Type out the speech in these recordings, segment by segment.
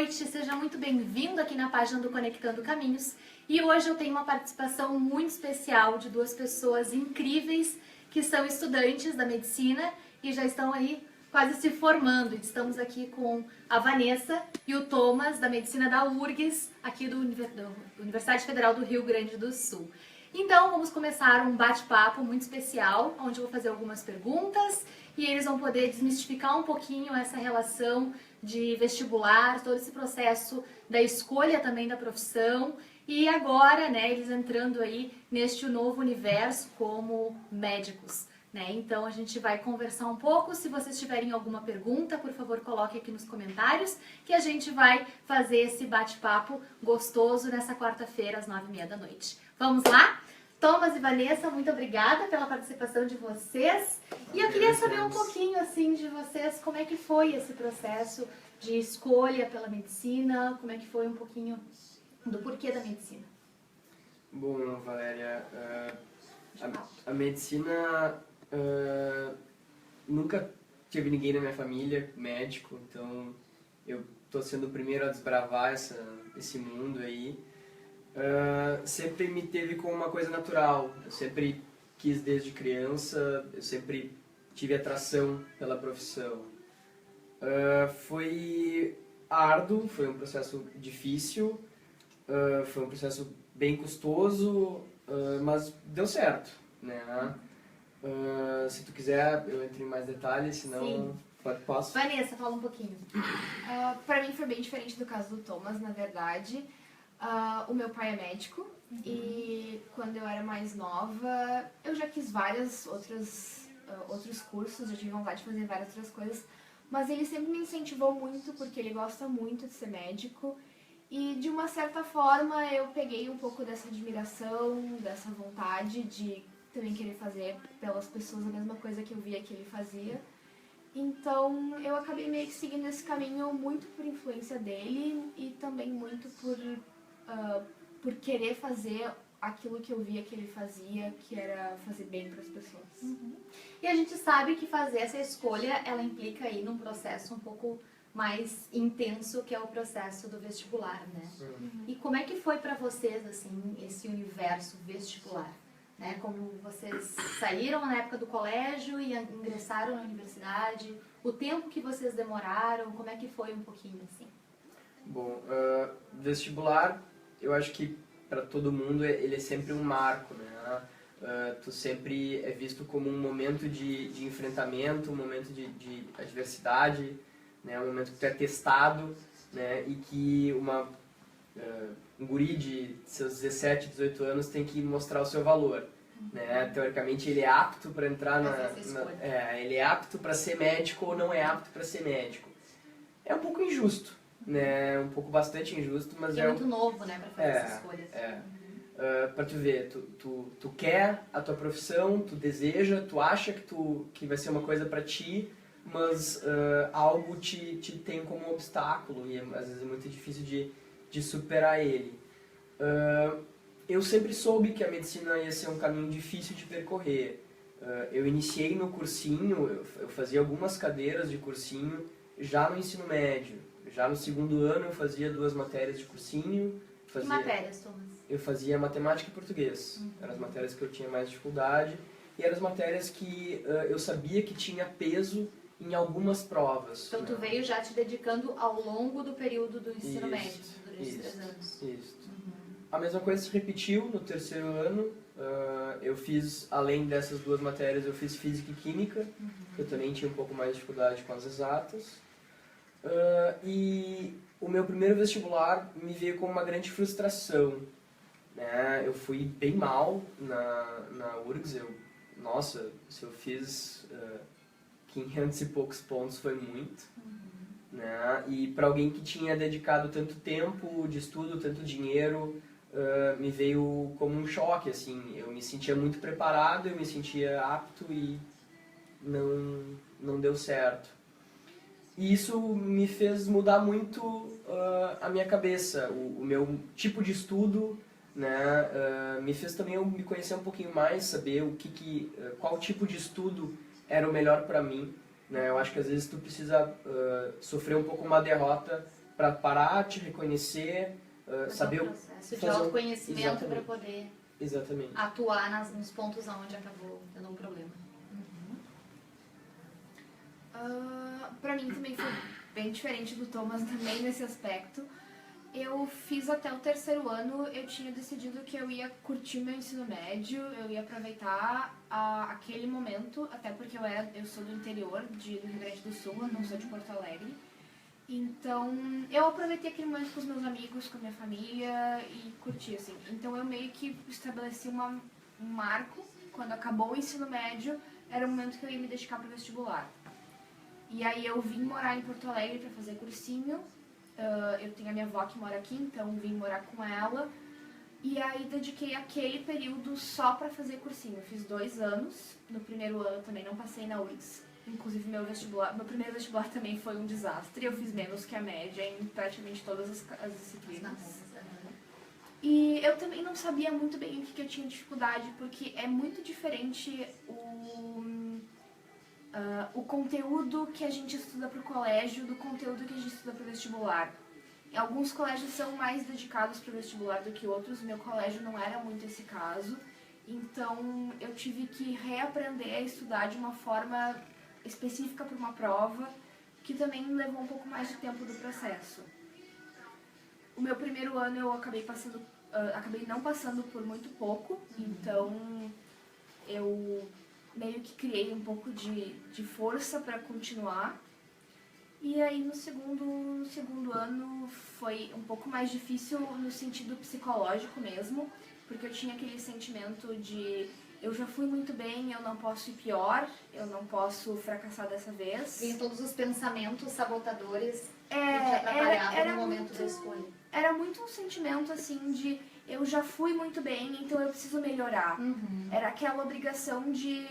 noite, seja muito bem-vindo aqui na página do Conectando Caminhos. E hoje eu tenho uma participação muito especial de duas pessoas incríveis que são estudantes da medicina e já estão aí quase se formando. Estamos aqui com a Vanessa e o Thomas, da medicina da URGS, aqui da Universidade Federal do Rio Grande do Sul. Então, vamos começar um bate-papo muito especial, onde eu vou fazer algumas perguntas e eles vão poder desmistificar um pouquinho essa relação de vestibular, todo esse processo da escolha também da profissão e agora, né, eles entrando aí neste novo universo como médicos, né? Então, a gente vai conversar um pouco. Se vocês tiverem alguma pergunta, por favor, coloque aqui nos comentários que a gente vai fazer esse bate-papo gostoso nessa quarta-feira às 9h30 da noite. Vamos lá? Thomas e Vanessa, muito obrigada pela participação de vocês. E eu queria saber um pouquinho assim de vocês, como é que foi esse processo de escolha pela medicina, como é que foi um pouquinho do porquê da medicina. Bom, Valéria, a medicina, nunca tive ninguém na minha família médico, então eu tô sendo o primeiro a desbravar esse mundo aí. Sempre me teve como uma coisa natural, eu sempre quis desde criança, eu sempre tive atração pela profissão. Foi árduo, foi um processo difícil, foi um processo bem custoso, mas deu certo, né? Se tu quiser, eu entro em mais detalhes, senão Sim. posso? Vanessa, fala um pouquinho. Pra mim foi bem diferente do caso do Thomas, na verdade. O meu pai é médico e quando eu era mais nova eu já quis outros cursos, já tive vontade de fazer várias outras coisas, mas ele sempre me incentivou muito porque ele gosta muito de ser médico e de uma certa forma eu peguei um pouco dessa admiração, dessa vontade de também querer fazer pelas pessoas a mesma coisa que eu via que ele fazia. Então eu acabei meio que seguindo esse caminho muito por influência dele e também muito por querer fazer aquilo que eu via que ele fazia, que era fazer bem para as pessoas. E a gente sabe que fazer essa escolha, ela implica aí num processo um pouco mais intenso, que é o processo do vestibular, né? E como é que foi para vocês, assim, esse universo vestibular? Né? Como vocês saíram na época do colégio e ingressaram na universidade, o tempo que vocês demoraram, como é que foi um pouquinho, assim? Bom, vestibular, eu acho que para todo mundo ele é sempre um marco, né? Tu sempre é visto como um momento de enfrentamento, um momento de adversidade, né? Um momento que tu é testado, né? E que um guri de seus 17, 18 anos tem que mostrar o seu valor. Né? Teoricamente ele é apto para entrar ele é apto para ser médico ou não é apto para ser médico. É um pouco injusto, né? Um pouco bastante injusto, mas é muito novo, né, para fazer essa escolha. Para tu ver, tu quer a tua profissão, tu deseja, tu acha que vai ser uma coisa para ti, mas algo te tem como obstáculo e às vezes é muito difícil de superar ele. Eu sempre soube que a medicina ia ser um caminho difícil de percorrer. Eu iniciei no cursinho, eu fazia algumas cadeiras de cursinho já no ensino médio. Já no segundo ano eu fazia 2 matérias de cursinho. Que matérias, Thomas? Eu fazia matemática e português. Eram as matérias que eu tinha mais dificuldade e eram as matérias que eu sabia que tinha peso em algumas provas. Então tu veio já te dedicando ao longo do período do ensino médio, durante 3 anos. Isso. A mesma coisa se repetiu no terceiro ano. Eu fiz, além dessas 2 matérias, eu fiz física e química, que eu também tinha um pouco mais de dificuldade com as exatas. E o meu primeiro vestibular me veio com uma grande frustração. Né? Eu fui bem mal na URGS. Nossa, se eu fiz 500 e poucos pontos foi muito. Né? E para alguém que tinha dedicado tanto tempo de estudo, tanto dinheiro, me veio como um choque, assim. Eu me sentia muito preparado, eu me sentia apto e não deu certo. E isso me fez mudar muito a minha cabeça, o meu tipo de estudo, né? Me fez também eu me conhecer um pouquinho mais, saber qual tipo de estudo era o melhor para mim. Né? Eu acho que às vezes tu precisa sofrer um pouco uma derrota para parar, te reconhecer, saber um processo de fazer um- autoconhecimento para Exatamente. poder Exatamente. atuar nos pontos onde acabou tendo um problema. Pra mim também foi bem diferente do Thomas também nesse aspecto. Eu fiz até o terceiro ano, eu tinha decidido que eu ia curtir meu ensino médio, eu ia aproveitar aquele momento, até porque eu sou do interior do Rio Grande do Sul, eu não sou de Porto Alegre. Então, eu aproveitei aquele momento com os meus amigos, com a minha família e curti, assim. Então, eu meio que estabeleci um marco. Quando acabou o ensino médio, era o momento que eu ia me dedicar para o vestibular. E aí, eu vim morar em Porto Alegre para fazer cursinho. Eu tenho a minha avó que mora aqui, então vim morar com ela. E aí, dediquei aquele período só para fazer cursinho. Eu fiz 2 anos. No primeiro ano, também não passei na URGS. Inclusive, meu primeiro vestibular também foi um desastre. Eu fiz menos que a média em praticamente todas as disciplinas. E eu também não sabia muito bem o que eu tinha dificuldade, porque é muito diferente o conteúdo que a gente estuda para o colégio do conteúdo que a gente estuda para o vestibular. Alguns colégios são mais dedicados para o vestibular do que outros. Meu colégio não era muito esse caso. Então, eu tive que reaprender a estudar de uma forma específica para uma prova, que também levou um pouco mais de tempo do processo. O meu primeiro ano eu acabei não passando por muito pouco, então eu meio que criei um pouco de força para continuar. E aí no segundo ano foi um pouco mais difícil no sentido psicológico mesmo, porque eu tinha aquele sentimento de eu já fui muito bem, eu não posso ir pior, eu não posso fracassar dessa vez. E todos os pensamentos sabotadores que te atrapalhavam no momento da escolha. Era muito um sentimento assim de eu já fui muito bem, então eu preciso melhorar. Era aquela obrigação de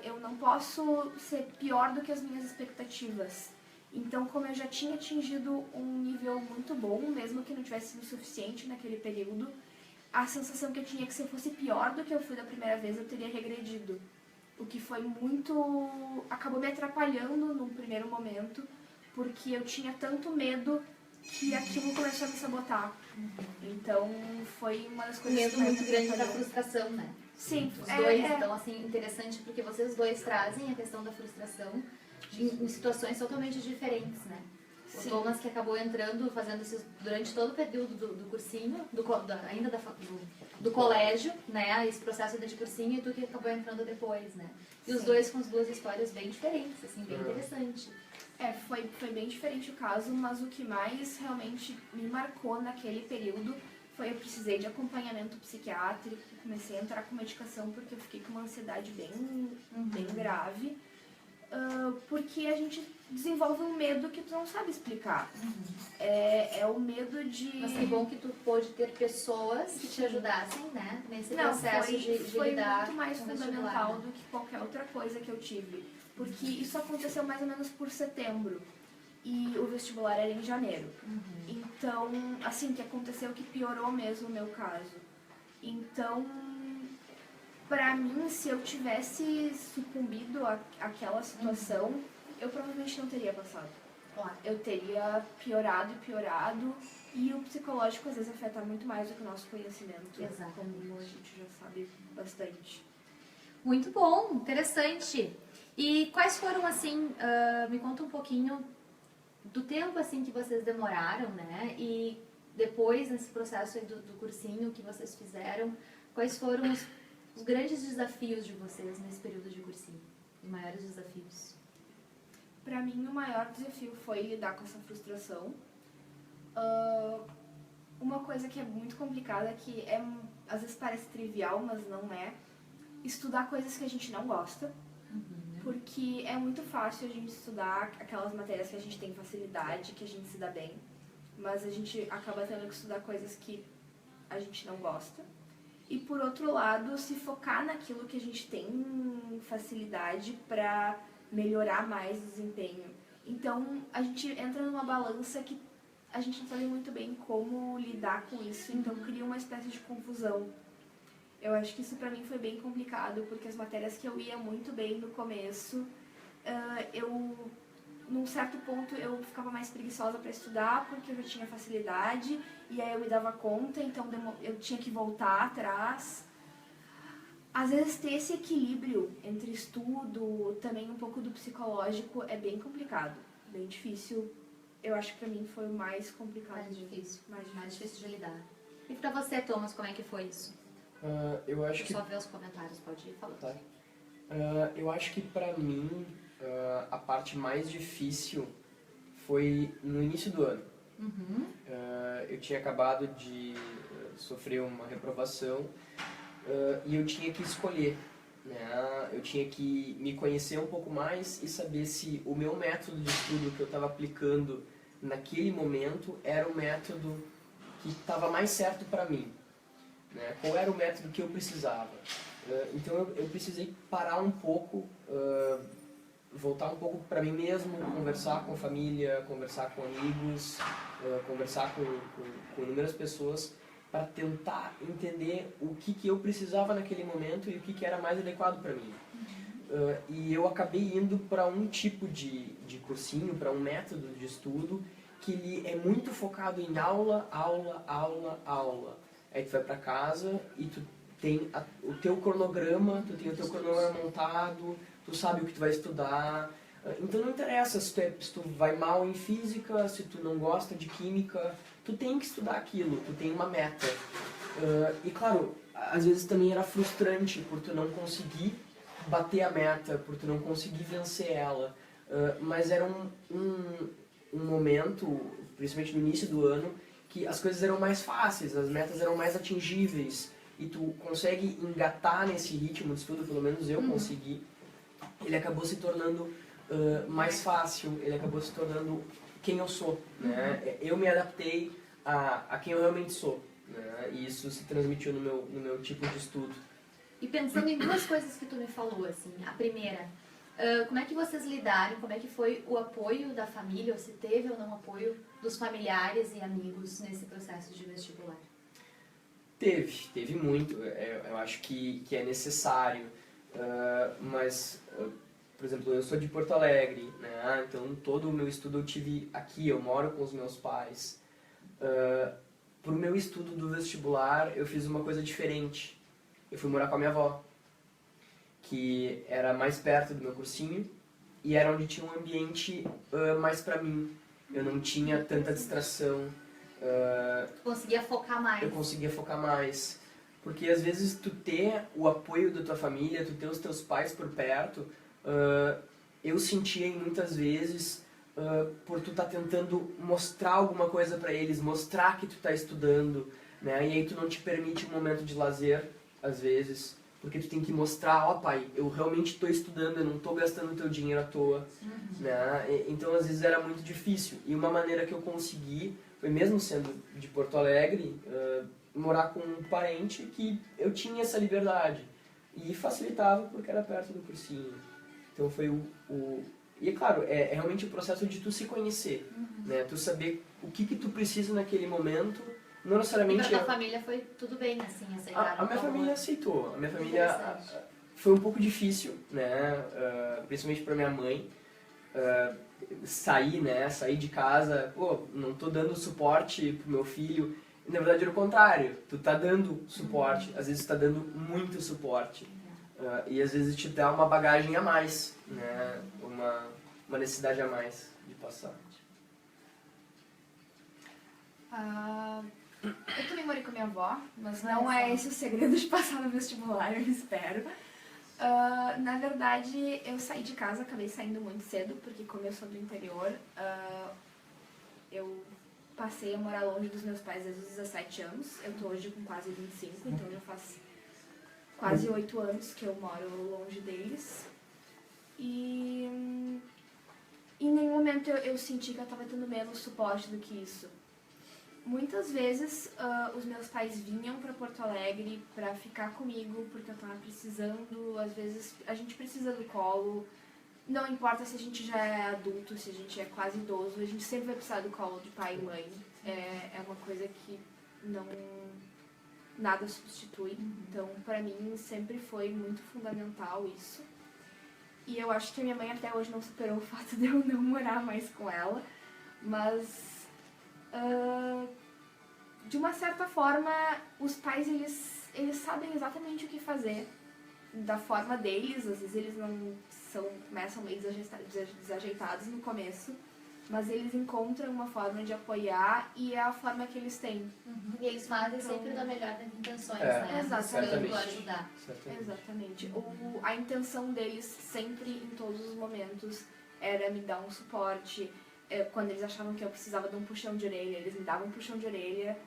eu não posso ser pior do que as minhas expectativas. Então, como eu já tinha atingido um nível muito bom, mesmo que não tivesse sido suficiente naquele período, a sensação que eu tinha é que se eu fosse pior do que eu fui da primeira vez, eu teria regredido. O que foi acabou me atrapalhando num primeiro momento, porque eu tinha tanto medo que aquilo começou a me sabotar. Então, foi uma das coisas Medo que mais muito me grande da atrapalhou. frustração, né? Sim, Os dois, então, assim, interessante porque vocês dois trazem a questão da frustração em situações totalmente diferentes, né? O Sim. Thomas que acabou entrando, fazendo isso durante todo o período do cursinho, do colégio, né? Esse processo de cursinho, e tu que acabou entrando depois, né? E os Sim. dois com as duas histórias bem diferentes, assim, bem interessante. Foi bem diferente o caso, mas o que mais realmente me marcou naquele período foi eu precisei de acompanhamento psiquiátrico, comecei a entrar com medicação porque eu fiquei com uma ansiedade bem grave. Porque a gente desenvolve um medo que tu não sabe explicar. É o medo de... Mas que bom que tu pôde ter pessoas que te ajudassem, né? Nesse processo de foi lidar muito mais com o fundamental vestibular, né? do que qualquer outra coisa que eu tive. Porque isso aconteceu mais ou menos por setembro. E o vestibular era em janeiro. Então, assim, que aconteceu que piorou mesmo o meu caso. Então, pra mim, se eu tivesse sucumbido àquela situação, eu provavelmente não teria passado. Claro. Eu teria piorado, e o psicológico às vezes afeta muito mais do que o nosso conhecimento. Exatamente. Como a gente já sabe bastante. Muito bom, interessante. E quais foram, assim, me conta um pouquinho do tempo, assim, que vocês demoraram, né? E depois, nesse processo aí do cursinho que vocês fizeram, quais foram os grandes desafios de vocês nesse período de cursinho? Os maiores desafios? Pra mim, o maior desafio foi lidar com essa frustração. Uma coisa que é muito complicada, que às vezes parece trivial, mas não é, estudar coisas que a gente não gosta. Porque é muito fácil a gente estudar aquelas matérias que a gente tem facilidade, que a gente se dá bem, mas a gente acaba tendo que estudar coisas que a gente não gosta. E por outro lado, se focar naquilo que a gente tem facilidade para melhorar mais o desempenho. Então, a gente entra numa balança que a gente não sabe muito bem como lidar com isso, então cria uma espécie de confusão. Eu acho que isso pra mim foi bem complicado, porque as matérias que eu ia muito bem no começo, eu num certo ponto eu ficava mais preguiçosa para estudar porque eu já tinha facilidade e aí eu me dava conta, então eu tinha que voltar atrás. Às vezes ter esse equilíbrio entre estudo, também um pouco do psicológico é bem complicado, bem difícil. Eu acho que pra mim foi o mais complicado. Mais difícil. Mais difícil de lidar. E pra você, Thomas, como é que foi isso? Eu acho que... Só ver os comentários, pode ir falando. Tá. Eu acho que pra mim, a parte mais difícil foi no início do ano. Uhum. Eu tinha acabado de sofrer uma reprovação e eu tinha que escolher, né? Eu tinha que me conhecer um pouco mais e saber se o meu método de estudo que eu estava aplicando naquele momento era o método que estava mais certo para mim, né? Qual era o método que eu precisava. Então eu precisei parar um pouco, voltar um pouco para mim mesmo, conversar com a família, conversar com amigos, conversar com inúmeras pessoas para tentar entender o que eu precisava naquele momento e o que era mais adequado para mim. E eu acabei indo para um tipo de cursinho, para um método de estudo que ele é muito focado em aula, aula, aula, aula. Aí tu vai para casa e tu tem o teu cronograma, tu tem o teu cronograma montado, tu sabe o que tu vai estudar. Então não interessa se tu vai mal em física, se tu não gosta de química, tu tem que estudar aquilo, tu tem uma meta. E claro, às vezes também era frustrante por tu não conseguir bater a meta, por tu não conseguir vencer ela. Mas era um momento, principalmente no início do ano, que as coisas eram mais fáceis, as metas eram mais atingíveis e tu consegue engatar nesse ritmo de estudo, pelo menos eu consegui. Ele acabou se tornando mais fácil, ele acabou se tornando quem eu sou, né? Eu me adaptei a quem eu realmente sou, né? E isso se transmitiu no meu tipo de estudo. E pensando em duas coisas que tu me falou, assim, a primeira, como é que vocês lidaram, como é que foi o apoio da família, ou se teve ou não apoio dos familiares e amigos nesse processo de vestibular? Teve muito, eu acho que é necessário, mas, por exemplo, eu sou de Porto Alegre, né? Então todo o meu estudo eu tive aqui, eu moro com os meus pais. Para o meu estudo do vestibular, eu fiz uma coisa diferente. Eu fui morar com a minha avó, que era mais perto do meu cursinho e era onde tinha um ambiente mais para mim. Eu não tinha tanta distração. Tu conseguia focar mais? Eu conseguia focar mais. Porque às vezes tu ter o apoio da tua família, tu ter os teus pais por perto, eu sentia muitas vezes por tu estar tentando mostrar alguma coisa para eles, mostrar que tu tá estudando, né? E aí tu não te permite um momento de lazer, às vezes, porque tu tem que mostrar, ó pai, eu realmente estou estudando, eu não estou gastando teu dinheiro à toa, né? Então às vezes era muito difícil. E uma maneira que eu consegui foi, mesmo sendo de Porto Alegre, morar com um parente que eu tinha essa liberdade. E facilitava porque era perto do cursinho. Então foi E é claro, é realmente o processo de tu se conhecer, né? Tu saber o que tu precisa naquele momento. Não necessariamente... E pra tua família foi tudo bem, assim, aceitaram? A minha família aceitou. A minha família foi um pouco difícil, né? Principalmente pra minha mãe. Sair de casa, pô, não tô dando suporte pro meu filho. Na verdade era o contrário, tu tá dando suporte, às vezes tu tá dando muito suporte. E às vezes te dá uma bagagem a mais, né? Uma necessidade a mais de passar. Eu também morei com a minha avó, mas não é esse o segredo de passar no vestibular, eu espero. Na verdade, eu saí de casa, acabei saindo muito cedo, porque como eu sou do interior, eu passei a morar longe dos meus pais desde os 17 anos. Eu tô hoje com quase 25, então já faz quase 8 anos que eu moro longe deles. E em nenhum momento eu senti que eu estava tendo menos suporte do que isso. Muitas vezes os meus pais vinham para Porto Alegre para ficar comigo porque eu estava precisando. Às vezes a gente precisa do colo, não importa se a gente já é adulto, se a gente é quase idoso, a gente sempre vai precisar do colo de pai e mãe. É uma coisa que nada substitui. Então, para mim sempre foi muito fundamental isso. E eu acho que a minha mãe até hoje não superou o fato de eu não morar mais com ela. Mas, de uma certa forma, os pais, eles sabem exatamente o que fazer da forma deles. Às vezes eles não começam meio desajeitados no começo, mas eles encontram uma forma de apoiar e é a forma que eles têm. E eles fazem sempre da melhor das intenções, É, né? exatamente. Buscando ajudar. Exatamente. A intenção deles sempre, em todos os momentos, era me dar um suporte. Quando eles achavam que eu precisava de um puxão de orelha, eles me davam um puxão de orelha.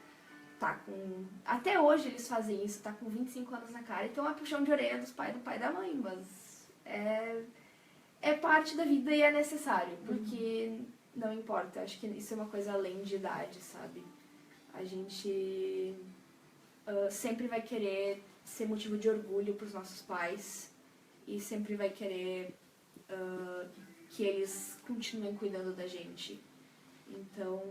Até hoje eles fazem isso, tá com 25 anos na cara, então é puxão de orelha do pai e da mãe, mas é parte da vida e é necessário, porque não importa, acho que isso é uma coisa além de idade, sabe? A gente sempre vai querer ser motivo de orgulho pros nossos pais e sempre vai querer que eles continuem cuidando da gente. Então,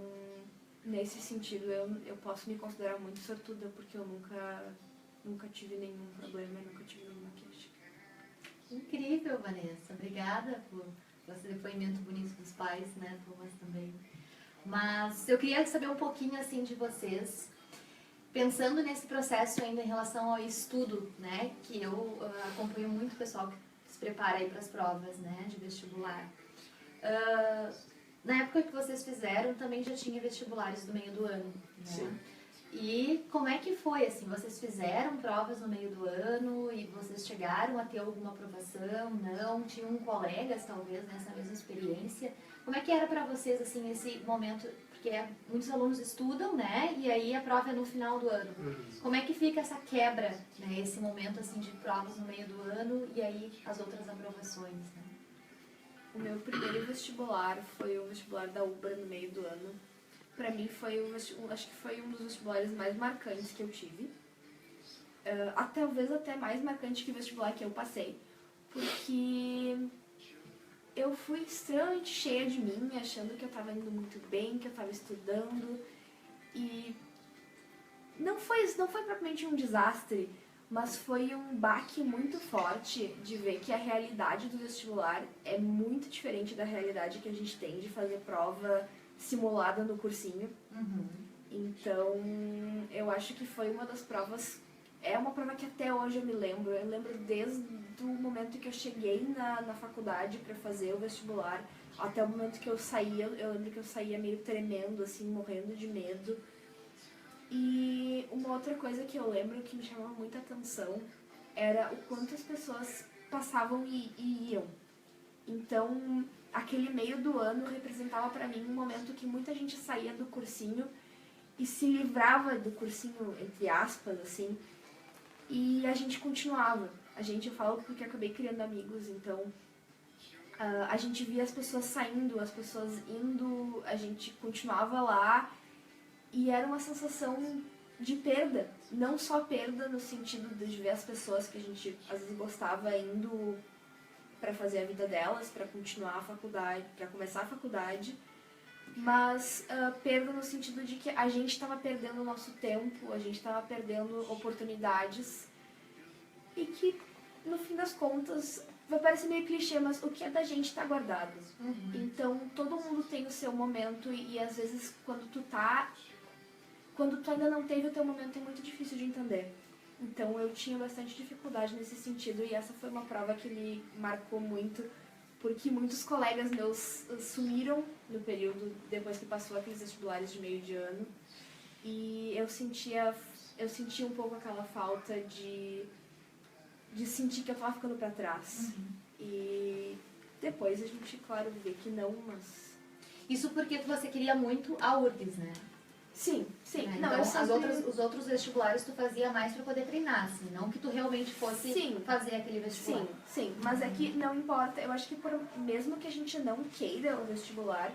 nesse sentido, eu posso me considerar muito sortuda, porque eu nunca tive nenhum problema, nunca tive nenhuma queixa. Incrível, Vanessa. Obrigada por esse depoimento bonito dos pais, né, Thomas também. Mas eu queria saber um pouquinho, assim, de vocês, pensando nesse processo ainda em relação ao estudo, né, que eu acompanho muito o pessoal que se prepara aí para as provas, né, de vestibular. Na época que vocês fizeram, também já tinha vestibulares do meio do ano, né? Sim. E como é que foi, assim, vocês fizeram provas no meio do ano e vocês chegaram a ter alguma aprovação, não? Tinham colegas, talvez, nessa mesma experiência? Como é que era para vocês, assim, esse momento? Porque muitos alunos estudam, né? E aí a prova é no final do ano. Como é que fica essa quebra, né? Esse momento, assim, de provas no meio do ano e aí as outras aprovações, né? O meu primeiro vestibular foi o vestibular da UBRA no meio do ano. Pra mim acho que foi um dos vestibulares mais marcantes que eu tive. Talvez até mais marcante que o vestibular que eu passei. Porque eu fui extremamente cheia de mim, achando que eu estava indo muito bem, que eu estava estudando. E não foi propriamente um desastre, mas foi um baque muito forte de ver que a realidade do vestibular é muito diferente da realidade que a gente tem de fazer prova simulada no cursinho. Então, eu acho que foi uma das provas, é uma prova que até hoje eu lembro desde o momento que eu cheguei na faculdade para fazer o vestibular, até o momento que eu saía, eu lembro que eu saía meio tremendo, assim, morrendo de medo. E uma outra coisa que eu lembro que me chamava muita atenção era o quanto as pessoas passavam e iam. Então, aquele meio do ano representava pra mim um momento que muita gente saía do cursinho e se livrava do cursinho, entre aspas, assim, e a gente continuava. Eu falo porque acabei criando amigos, então a gente via as pessoas saindo, as pessoas indo, a gente continuava lá e era uma sensação de perda. Não só perda no sentido de ver as pessoas que a gente às vezes gostava indo para fazer a vida delas, para continuar a faculdade, para começar a faculdade, mas perda no sentido de que a gente estava perdendo o nosso tempo, a gente estava perdendo oportunidades e que, no fim das contas, vai parecer meio clichê, mas o que é da gente está guardado. Então, todo mundo tem o seu momento e às vezes, quando tu ainda não teve o teu momento, é muito difícil de entender. Então, eu tinha bastante dificuldade nesse sentido e essa foi uma prova que me marcou muito, porque muitos colegas meus sumiram no período depois que passou aqueles vestibulares de meio de ano e eu sentia um pouco aquela falta de sentir que eu estava ficando para trás. E depois a gente, claro, vê que não, mas... Isso porque você queria muito a URGS, né? Sim. Né? Não, então, os outros vestibulares tu fazia mais para poder treinar, assim, não que tu realmente fosse fazer aquele vestibular. Sim, mas é que não importa. Eu acho que mesmo que a gente não queira o vestibular,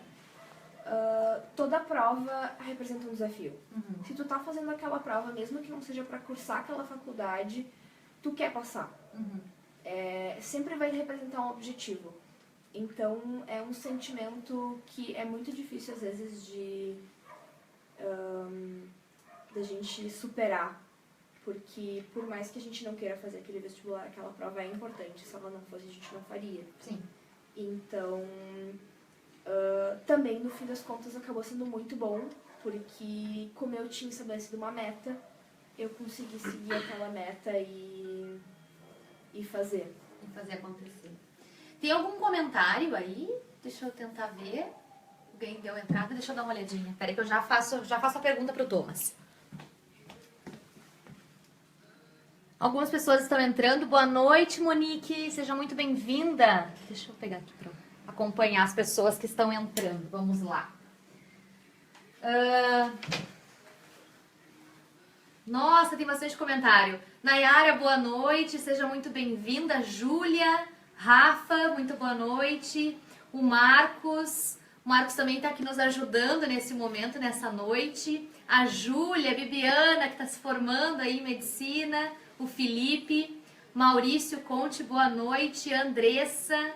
toda prova representa um desafio. Se tu tá fazendo aquela prova, mesmo que não seja para cursar aquela faculdade, tu quer passar. Sempre vai representar um objetivo. Então, é um sentimento que é muito difícil, às vezes, da gente superar. porque por mais que a gente não queira fazer aquele vestibular, aquela prova é importante, se ela não fosse a gente não faria. Sim. Então, também no fim das contas acabou sendo muito bom, porque como eu tinha estabelecido uma meta, eu consegui seguir aquela meta e fazer. E fazer acontecer. Tem algum comentário aí? Deixa eu tentar ver. Alguém deu entrada? Deixa eu dar uma olhadinha. Peraí que eu já faço a pergunta pro Thomas. Algumas pessoas estão entrando. Boa noite, Monique. Seja muito bem-vinda. Deixa eu pegar aqui para acompanhar as pessoas que estão entrando. Vamos lá. Nossa, tem bastante comentário. Nayara, boa noite. Seja muito bem-vinda. Júlia, Rafa, muito boa noite. O Marcos também está aqui nos ajudando nesse momento, nessa noite. A Júlia, a Bibiana, que está se formando aí em medicina. O Felipe, Maurício Conte, boa noite. Andressa,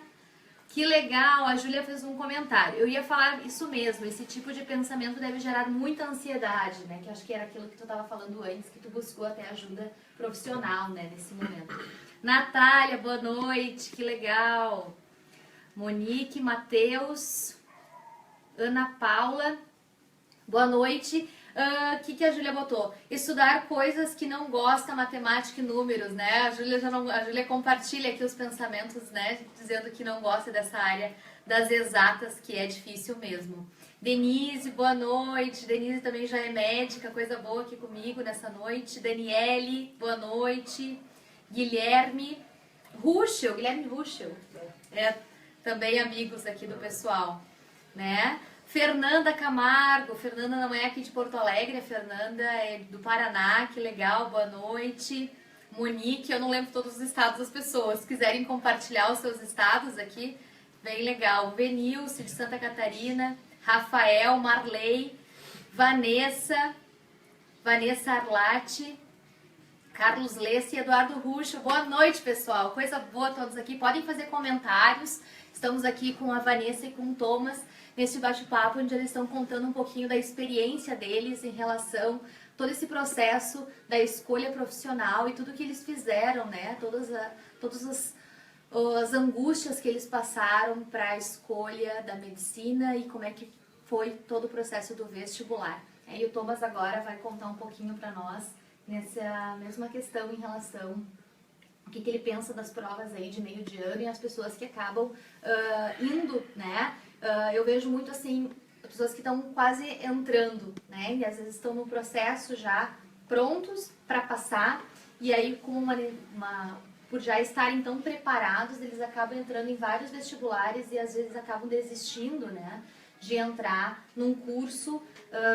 que legal. A Júlia fez um comentário. Eu ia falar isso mesmo, esse tipo de pensamento deve gerar muita ansiedade, né? Que acho que era aquilo que tu estava falando antes, que tu buscou até ajuda profissional, né, nesse momento. Natália, boa noite, que legal. Monique, Matheus, Ana Paula, boa noite. O que a Júlia botou? Estudar coisas que não gosta, matemática e números, né? A Júlia compartilha aqui os pensamentos, né? Dizendo que não gosta dessa área das exatas, que é difícil mesmo. Denise, boa noite. Denise também já é médica, coisa boa aqui comigo nessa noite. Daniele, boa noite. Guilherme Ruschel, também amigos aqui do pessoal, né? Fernanda Camargo, Fernanda não é aqui de Porto Alegre, a Fernanda é do Paraná, que legal, boa noite. Monique, eu não lembro todos os estados das pessoas, se quiserem compartilhar os seus estados aqui, bem legal. Venilce, de Santa Catarina, Rafael, Marley, Vanessa Arlati, Carlos Lesse e Eduardo Ruxo. Boa noite, pessoal, coisa boa todos aqui, podem fazer comentários. Estamos aqui com a Vanessa e com o Thomas, nesse bate-papo onde eles estão contando um pouquinho da experiência deles em relação a todo esse processo da escolha profissional e tudo que eles fizeram, né? Todas as angústias que eles passaram para a escolha da medicina e como é que foi todo o processo do vestibular. E o Thomas agora vai contar um pouquinho para nós nessa mesma questão em relação o que ele pensa das provas aí de meio de ano e as pessoas que acabam indo, né? Eu vejo muito assim, pessoas que estão quase entrando, né? E às vezes estão no processo já prontos para passar e aí com por já estarem tão preparados, eles acabam entrando em vários vestibulares e às vezes acabam desistindo, né? De entrar num curso,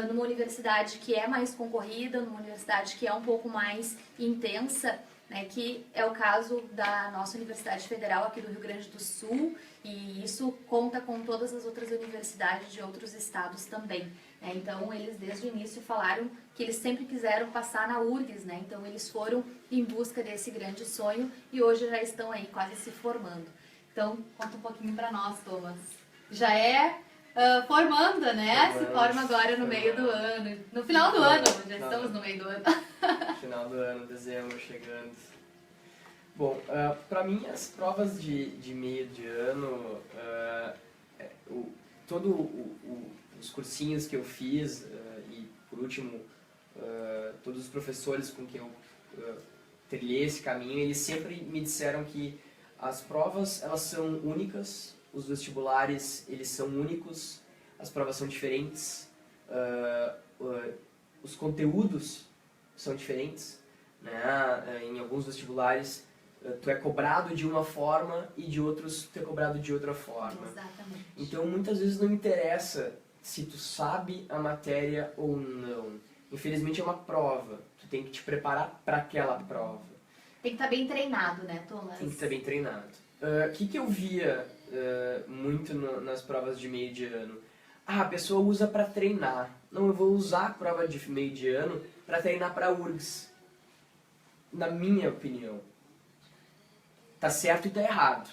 numa universidade que é mais concorrida, numa universidade que é um pouco mais intensa, né, que é o caso da nossa Universidade Federal aqui do Rio Grande do Sul, e isso conta com todas as outras universidades de outros estados também, né? Então eles desde o início falaram que eles sempre quiseram passar na URGS, né? Então eles foram em busca desse grande sonho e hoje já estão aí quase se formando. Então conta um pouquinho para nós, Thomas. Já é formanda, né? Se forma agora no meio do ano, no final do ano, já estamos no meio do ano. Final do ano, dezembro chegando. Bom, para mim as provas de meio de ano, os cursinhos que eu fiz e por último todos os professores com quem eu trilhei esse caminho, eles sempre me disseram que as provas elas são únicas, os vestibulares eles são únicos, as provas são diferentes, os conteúdos são diferentes, né? Em alguns vestibulares tu é cobrado de uma forma e de outros tu é cobrado de outra forma. Exatamente. Então muitas vezes não interessa se tu sabe a matéria ou não. Infelizmente é uma prova, tu tem que te preparar para aquela prova. Tem que estar bem treinado, né, Thomas? Tem que estar bem treinado. O que eu via muito nas provas de meio de ano? A pessoa usa para treinar. Não, eu vou usar a prova de meio de ano para treinar para a URGS. Na minha opinião. Tá certo e tá errado.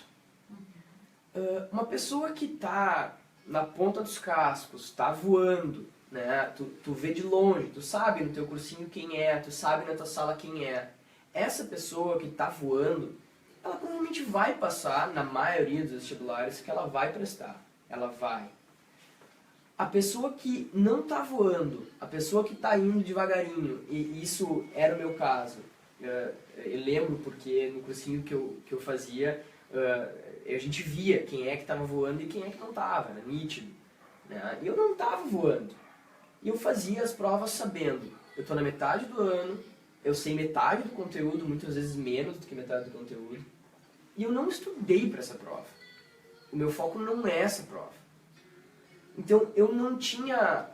Uma pessoa que tá na ponta dos cascos, tá voando, né? Tu vê de longe, tu sabe no teu cursinho quem é, tu sabe na tua sala quem é. Essa pessoa que está voando, ela provavelmente vai passar, na maioria dos vestibulares, que ela vai prestar. Ela vai. A pessoa que não está voando, a pessoa que está indo devagarinho, e isso era o meu caso. Eu lembro porque no cursinho que eu fazia, a gente via quem é que estava voando e quem é que não estava, era nítido. Né? E eu não estava voando. E eu fazia as provas sabendo, eu estou na metade do ano, eu sei metade do conteúdo, muitas vezes menos do que metade do conteúdo, e eu não estudei para essa prova. O meu foco não é essa prova. Então eu não tinha,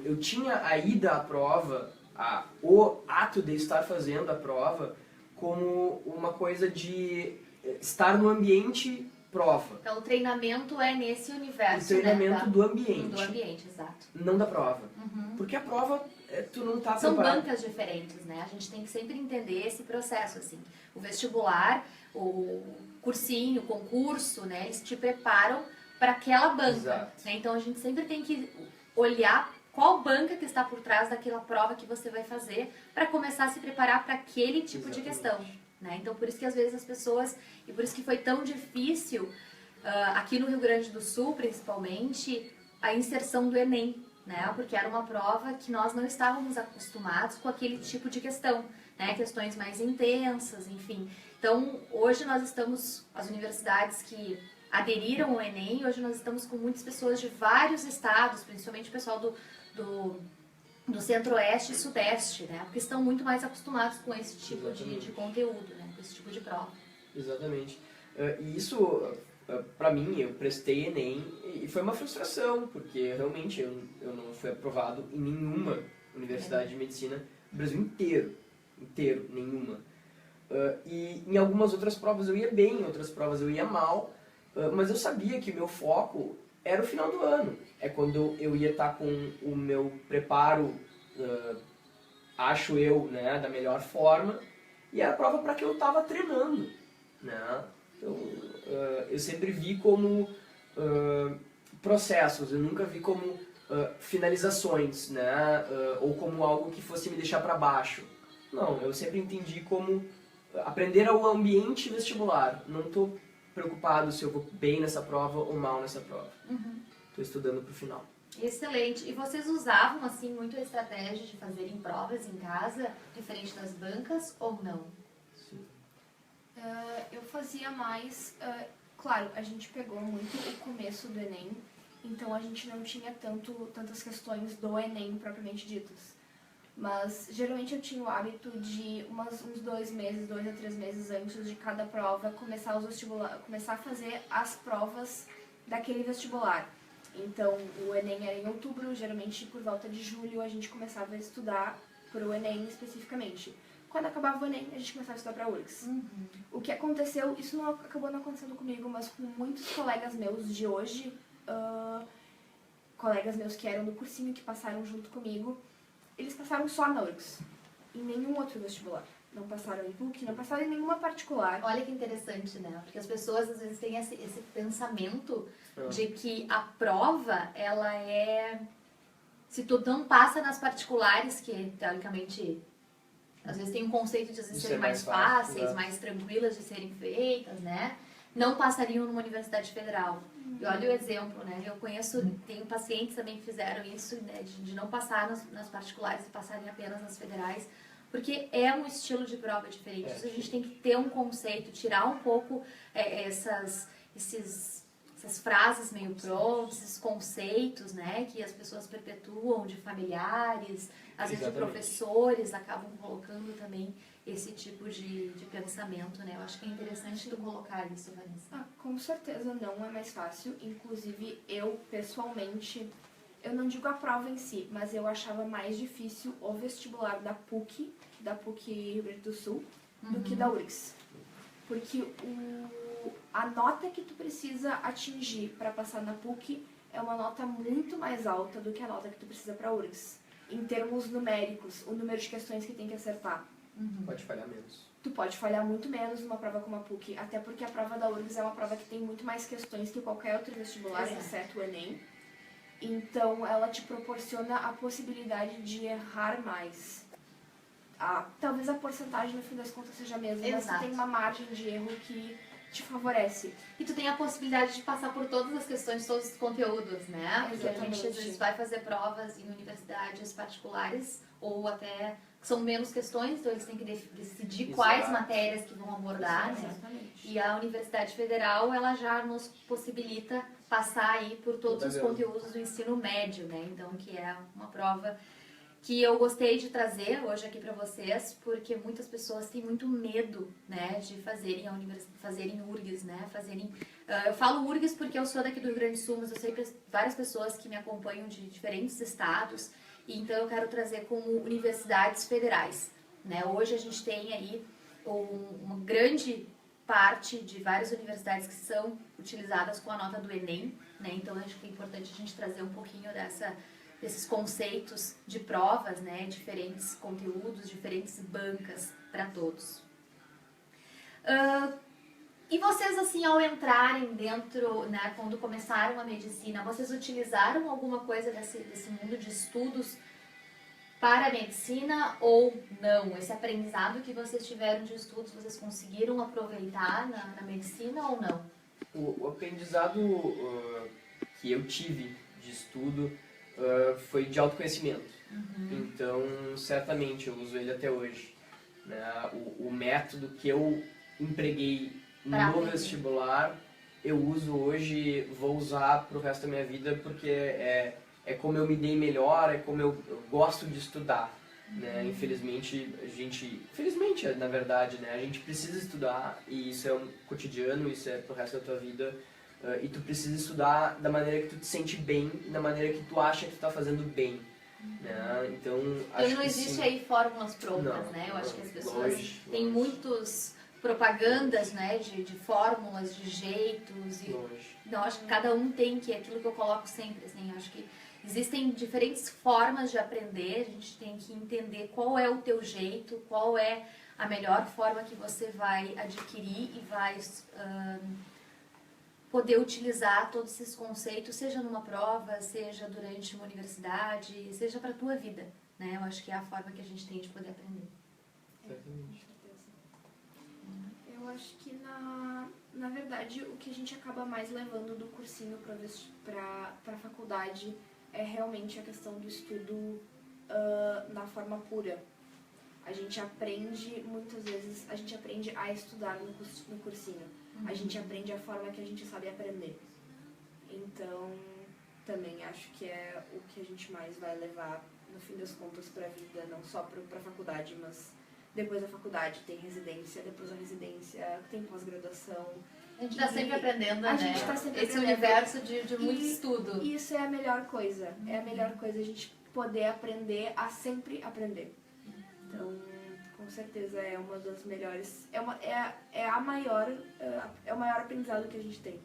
eu tinha a ida à prova, o ato de estar fazendo a prova, como uma coisa de estar no ambiente prova. Então o treinamento é nesse universo, o treinamento né? do ambiente. Do ambiente, exato. Não da prova. Porque a prova, tu não está São preparado. bancas diferentes, né? A gente tem que sempre entender esse processo, assim. O vestibular, o cursinho, o concurso, né? Eles te preparam para aquela banca. Né? Então a gente sempre tem que olhar qual banca que está por trás daquela prova que você vai fazer para começar a se preparar para aquele tipo de questão. Né? Então por isso que às vezes as pessoas, e por isso que foi tão difícil, aqui no Rio Grande do Sul principalmente, a inserção do Enem. Né? Porque era uma prova que nós não estávamos acostumados com aquele tipo de questão. Né? Questões mais intensas, enfim. Então hoje nós estamos, as universidades que aderiram ao Enem, hoje nós estamos com muitas pessoas de vários estados, principalmente o pessoal do centro-oeste e sudeste, né? Porque estão muito mais acostumados com esse tipo de conteúdo, né? Com esse tipo de prova. Exatamente. E isso, pra mim, eu prestei Enem e foi uma frustração, porque realmente eu não fui aprovado em nenhuma universidade de medicina do Brasil inteiro, nenhuma. E em algumas outras provas eu ia bem, em outras provas eu ia mal, mas eu sabia que o meu foco era o final do ano. É quando eu ia estar com o meu preparo, acho eu, né, da melhor forma, e era a prova para que eu estava treinando. Né? Então, eu sempre vi como processos, eu nunca vi como finalizações, né? Ou como algo que fosse me deixar para baixo. Não, eu sempre entendi como aprender ao ambiente vestibular. Não estou preocupado se eu vou bem nessa prova ou mal nessa prova. Estou estudando para o final. Excelente. E vocês usavam assim muito a estratégia de fazerem provas em casa, diferente das bancas, ou não? Sim. Eu fazia mais... claro, a gente pegou muito o começo do Enem, então a gente não tinha tantas questões do Enem propriamente ditas. Mas geralmente eu tinha o hábito de uns 2 meses, 2 a 3 meses antes de cada prova, começar a fazer as provas daquele vestibular. Então o Enem era em outubro, geralmente por volta de julho a gente começava a estudar para o Enem especificamente. Quando acabava o Enem, a gente começava a estudar para a URGS. O que aconteceu, isso não acabou não acontecendo comigo, mas com muitos colegas meus de hoje, colegas meus que eram do cursinho, que passaram junto comigo, eles passaram só na URGS, em nenhum outro vestibular. Não passaram em PUC, não passaram em nenhuma particular. Olha que interessante, né? Porque as pessoas às vezes têm esse pensamento de que a prova, ela é... Se tu não passa nas particulares, que teoricamente... Às vezes tem um conceito de serem mais fáceis, mais tranquilas de serem feitas, né? Não passariam numa universidade federal. E olha o exemplo, né? Eu conheço, tenho pacientes também que fizeram isso, né? De não passar nas particulares e passarem apenas nas federais, porque é um estilo de prova diferente. A gente tem que ter um conceito, tirar um pouco essas frases meio prontas, esses conceitos, né? Que as pessoas perpetuam de familiares, às vezes de professores, acabam colocando também esse tipo de pensamento, né? Eu acho que é interessante tu colocar isso, Vanessa. Com certeza não é mais fácil. Inclusive, eu, pessoalmente, eu não digo a prova em si, mas eu achava mais difícil o vestibular da PUC Rio Grande do Sul, do que da URGS. Porque a nota que tu precisa atingir para passar na PUC é uma nota muito mais alta do que a nota que tu precisa para a URGS. Em termos numéricos, o número de questões que tem que acertar. Pode falhar menos. Tu pode falhar muito menos numa prova como a PUC, até porque a prova da URGS é uma prova que tem muito mais questões que qualquer outro vestibular, exceto o Enem. Então, ela te proporciona a possibilidade de errar mais. Talvez a porcentagem, no fim das contas, seja a mesma, mas você tem uma margem de erro que te favorece. E tu tem a possibilidade de passar por todas as questões, todos os conteúdos, né? Porque a gente às vezes vai fazer provas em universidades particulares ou até que são menos questões, então eles têm que decidir quais matérias que vão abordar, né? E a Universidade Federal, ela já nos possibilita passar aí por todos os conteúdos do ensino médio, né? Então, que é uma prova que eu gostei de trazer hoje aqui para vocês, porque muitas pessoas têm muito medo, né, de fazerem URGS, né, eu falo URGS porque eu sou daqui do Rio Grande do Sul, mas eu sei várias pessoas que me acompanham de diferentes estados, e então eu quero trazer como universidades federais, né. Hoje a gente tem aí uma grande parte de várias universidades que são utilizadas com a nota do Enem, né, então acho que é importante a gente trazer um pouquinho desses conceitos de provas, né, diferentes conteúdos, diferentes bancas para todos. E vocês, assim, ao entrarem dentro, né, quando começaram a medicina, vocês utilizaram alguma coisa desse mundo de estudos para a medicina ou não? Esse aprendizado que vocês tiveram de estudos, vocês conseguiram aproveitar na medicina ou não? O aprendizado que eu tive de estudo foi de autoconhecimento. Então, certamente, eu uso ele até hoje. Né? O método que eu empreguei no vestibular, eu uso hoje, vou usar pro resto da minha vida, porque é como eu me dei melhor, é como eu gosto de estudar. Né? Infelizmente, na verdade, né? A gente precisa estudar, e isso é um cotidiano, isso é pro resto da tua vida. E tu precisa estudar da maneira que tu te sente bem, da maneira que tu acha que tu tá fazendo bem, né? Então, acho não existe sim. aí fórmulas prontas, Não, né? Eu acho que as pessoas têm longe. muitos propagandas, né, de fórmulas, de jeitos. Então, acho que cada um tem aquilo que eu coloco sempre, assim, eu acho que existem diferentes formas de aprender, a gente tem que entender qual é o teu jeito, qual é a melhor forma que você vai adquirir e vai poder utilizar todos esses conceitos, seja numa prova, seja durante uma universidade, seja para a tua vida, né? Eu acho que é a forma que a gente tem de poder aprender. Exatamente. Eu acho que, na verdade, o que a gente acaba mais levando do cursinho para a faculdade é realmente a questão do estudo na forma pura. A gente aprende, muitas vezes, a gente a estudar no cursinho. A gente aprende a forma que a gente sabe aprender. Então, também acho que é o que a gente mais vai levar, no fim das contas, para a vida, não só para a faculdade, mas depois da faculdade tem residência, depois da residência tem pós-graduação. A gente está sempre aprendendo, né? A gente tá sempre Esse aprendendo. universo de muito estudo. Isso é a melhor coisa. É a melhor coisa a gente poder aprender a sempre aprender. Então, com certeza é uma das melhores, é o maior aprendizado que a gente tem.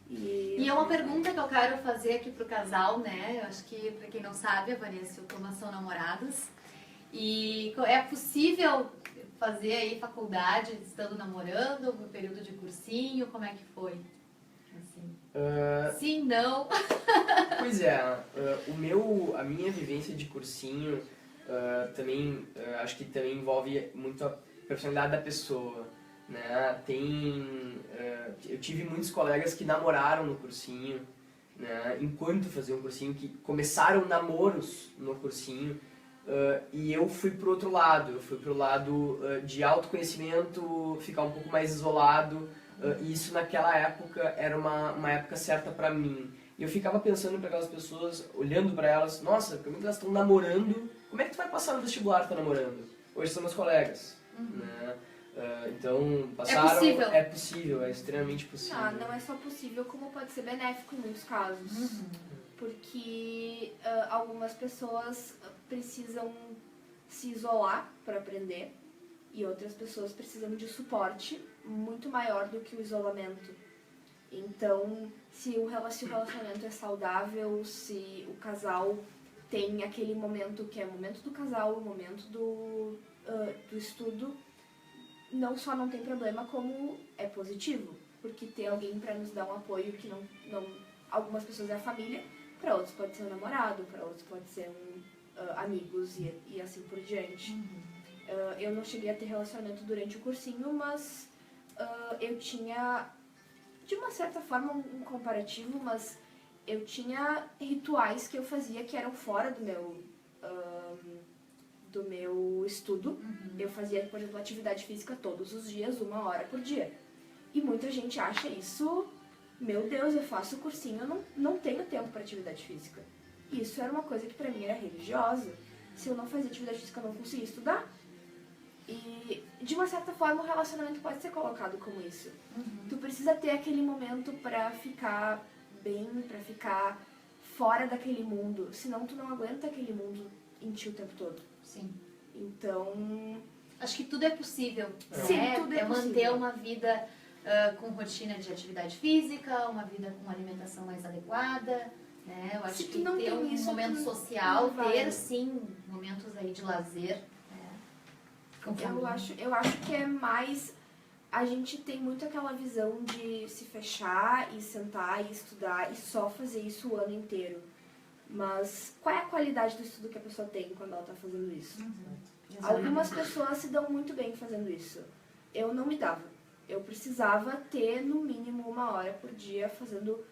E é uma pergunta que eu quero fazer aqui pro casal, né? Eu acho que, pra quem não sabe, a Vanessa e o Thomas são namorados. E é possível fazer aí faculdade estando namorando, no período de cursinho? Como é que foi? Assim. Sim, não? Pois é, a minha vivência de cursinho também, acho que também envolve muito a personalidade da pessoa, né? Eu tive muitos colegas que namoraram no cursinho, né? Enquanto faziam cursinho, que começaram namoros no cursinho, e eu fui pro outro lado, de autoconhecimento, ficar um pouco mais isolado, e isso naquela época era uma época certa pra mim. E eu ficava pensando para aquelas pessoas, olhando para elas, nossa, como é que elas estão namorando? Como é que tu vai passar no vestibular tá namorando? Hoje são meus colegas, né? Então, passaram... É possível. É possível, é extremamente possível. Não é só possível, como pode ser benéfico em muitos casos. Porque algumas pessoas precisam se isolar para aprender e outras pessoas precisam de suporte muito maior do que o isolamento. Então, se o relacionamento é saudável, se o casal tem aquele momento que é o momento do casal, o momento do estudo, não só não tem problema, como é positivo. Porque ter alguém para nos dar um apoio que não algumas pessoas é a família, Para outros pode ser um namorado, para outros pode ser amigos e assim por diante. Eu não cheguei a ter relacionamento durante o cursinho, mas eu tinha, de uma certa forma, um comparativo, mas eu tinha rituais que eu fazia que eram fora do meu estudo. Eu fazia, por exemplo, atividade física todos os dias, 1 hora por dia. E muita gente acha isso, meu Deus, eu faço cursinho, eu não tenho tempo para atividade física. Isso era uma coisa que para mim era religiosa. Se eu não fazia atividade física, eu não conseguia estudar. E, de uma certa forma, o relacionamento pode ser colocado como isso. Tu precisa ter aquele momento pra ficar bem, pra ficar fora daquele mundo. Senão, tu não aguenta aquele mundo em ti o tempo todo. Sim. Então... Acho que tudo é possível, né? Sim, tudo é manter possível. uma vida com rotina de atividade física, uma vida com alimentação mais adequada, né? Eu acho Se tu que não ter tem um isso, momento tu social, não vai. ter sim momentos aí de lazer, né? Com família. Eu acho que é mais... A gente tem muito aquela visão de se fechar e sentar e estudar e só fazer isso o ano inteiro. Mas qual é a qualidade do estudo que a pessoa tem quando ela está fazendo isso? Algumas pessoas se dão muito bem fazendo isso. Eu não me dava. Eu precisava ter no mínimo 1 hora por dia fazendo...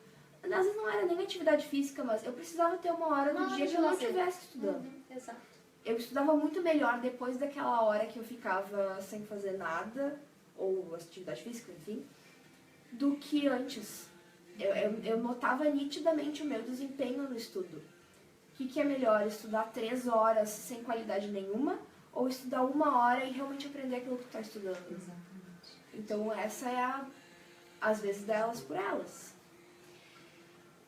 Às vezes não era nem atividade física, mas eu precisava ter 1 hora no dia que eu não estivesse estudando. Exato. Eu estudava muito melhor depois daquela hora que eu ficava sem fazer nada, ou atividade física, enfim, do que antes. Eu notava nitidamente o meu desempenho no estudo. O que é melhor, estudar 3 horas sem qualidade nenhuma, ou estudar 1 hora e realmente aprender aquilo que tu está estudando? Exatamente. Então essa é às vezes, delas por elas.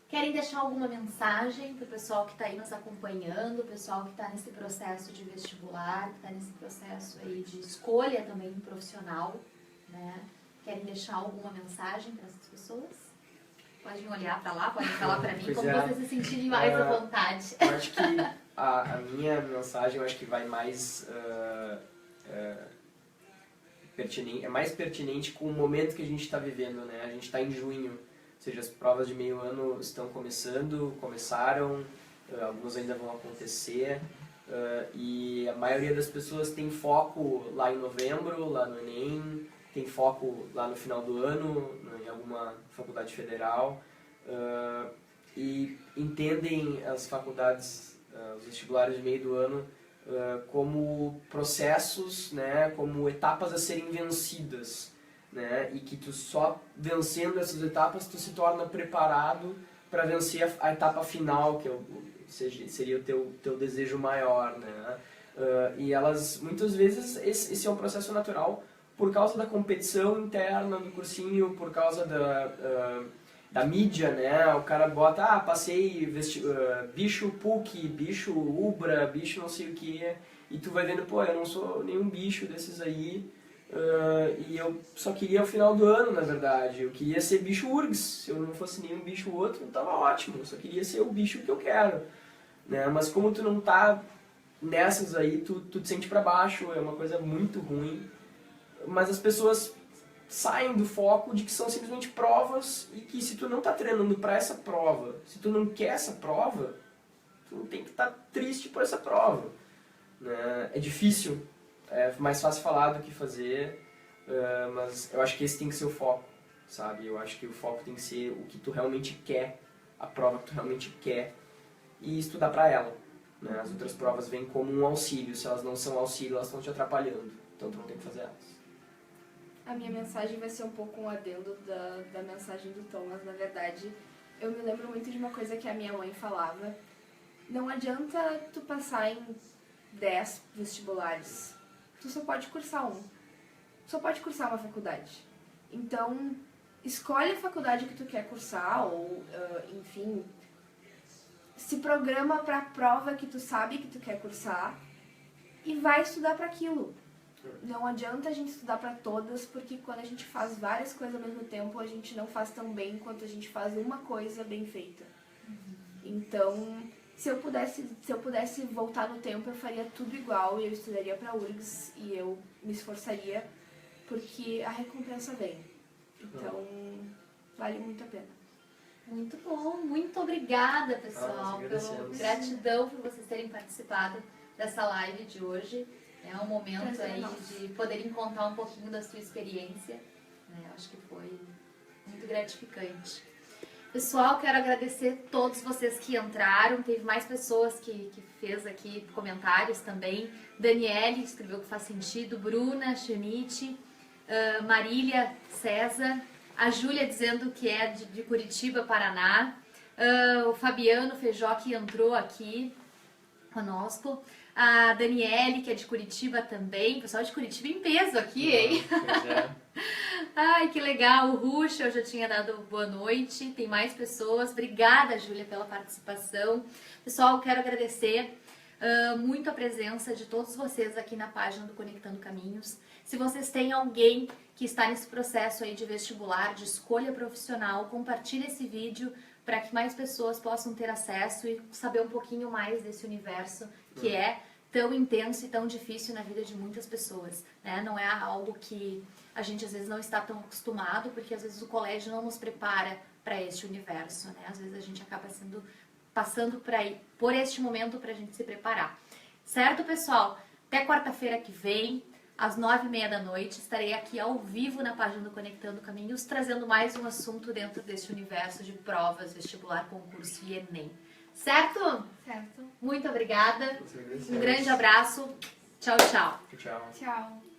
Querem deixar alguma mensagem para o pessoal que está aí nos acompanhando, o pessoal que está nesse processo de vestibular, que está nesse processo aí de escolha também profissional, né? Querem deixar alguma mensagem para essas pessoas? Podem olhar para lá, podem falar para mim, Pois como é. vocês se sentirem mais à vontade. Eu acho que a minha mensagem, eu acho que vai mais pertinente, é mais pertinente com o momento que a gente está vivendo, né? A gente está em junho, ou seja, as provas de meio ano estão começaram, algumas ainda vão acontecer, e a maioria das pessoas tem foco lá em novembro, lá no Enem, tem foco lá no final do ano, em alguma faculdade federal, e entendem as faculdades, os vestibulares de meio do ano, como processos, né, como etapas a serem vencidas, né, e que tu só vencendo essas etapas tu se torna preparado para vencer a etapa final, que seria o teu desejo maior, né. E elas, muitas vezes, esse é um processo natural por causa da competição interna do cursinho, por causa da mídia, né? O cara bota, passei bicho PUC, bicho Ubra, bicho não sei o que, e tu vai vendo, pô, eu não sou nenhum bicho desses aí, e eu só queria o final do ano, na verdade. Eu queria ser bicho URGS, se eu não fosse nenhum bicho outro, tava ótimo, eu só queria ser o bicho que eu quero, né? Mas como tu não tá nessas aí, tu te sente pra baixo, é uma coisa muito ruim, mas as pessoas saem do foco de que são simplesmente provas e que se tu não tá treinando para essa prova, se tu não quer essa prova, tu não tem que estar triste por essa prova, né? É difícil, é mais fácil falar do que fazer, mas eu acho que esse tem que ser o foco, sabe? Eu acho que o foco tem que ser o que tu realmente quer, a prova que tu realmente quer, e estudar para ela, né? As outras provas vêm como um auxílio, se elas não são auxílio, elas estão te atrapalhando, então tu não tem que fazer elas. A minha mensagem vai ser um pouco um adendo da mensagem do Thomas, na verdade. Eu me lembro muito de uma coisa que a minha mãe falava. Não adianta tu passar em 10 vestibulares. Tu só pode cursar um. Só pode cursar uma faculdade. Então, escolhe a faculdade que tu quer cursar, ou, enfim, se programa para a prova que tu sabe que tu quer cursar e vai estudar para aquilo. Não adianta a gente estudar para todas, porque quando a gente faz várias coisas ao mesmo tempo, a gente não faz tão bem quanto a gente faz uma coisa bem feita. Então, se eu pudesse voltar no tempo, eu faria tudo igual, e eu estudaria para URGS e eu me esforçaria, porque a recompensa vem. Então, vale muito a pena. Muito bom, muito obrigada, pessoal. agradecemos. Gratidão por vocês terem participado dessa live de hoje. É um momento Prazer aí nosso. de poderem contar um pouquinho da sua experiência. Né? Acho que foi muito gratificante. Pessoal, quero agradecer a todos vocês que entraram. Teve mais pessoas que fez aqui comentários também. Daniele escreveu que faz sentido. Bruna Schmidt, Marília César. A Júlia dizendo que é de Curitiba, Paraná. O Fabiano Feijó que entrou aqui conosco. A Daniele, que é de Curitiba também. O pessoal de Curitiba em peso aqui, hein? Pois é. Ai, que legal. O Ruxa, eu já tinha dado boa noite. Tem mais pessoas. Obrigada, Júlia, pela participação. Pessoal, quero agradecer muito a presença de todos vocês aqui na página do Conectando Caminhos. Se vocês têm alguém que está nesse processo aí de vestibular, de escolha profissional, compartilhe esse vídeo para que mais pessoas possam ter acesso e saber um pouquinho mais desse universo que é tão intenso e tão difícil na vida de muitas pessoas, né? Não é algo que a gente às vezes não está tão acostumado, porque às vezes o colégio não nos prepara para este universo, né? Às vezes a gente acaba passando por este momento para a gente se preparar. Certo, pessoal? Até quarta-feira que vem, às 9h30 da noite, estarei aqui ao vivo na página do Conectando Caminhos, trazendo mais um assunto dentro desse universo de provas, vestibular, concurso e Enem. Certo? Certo. Muito obrigada. Nós agradecemos. Um grande abraço. Tchau, tchau. Tchau. Tchau.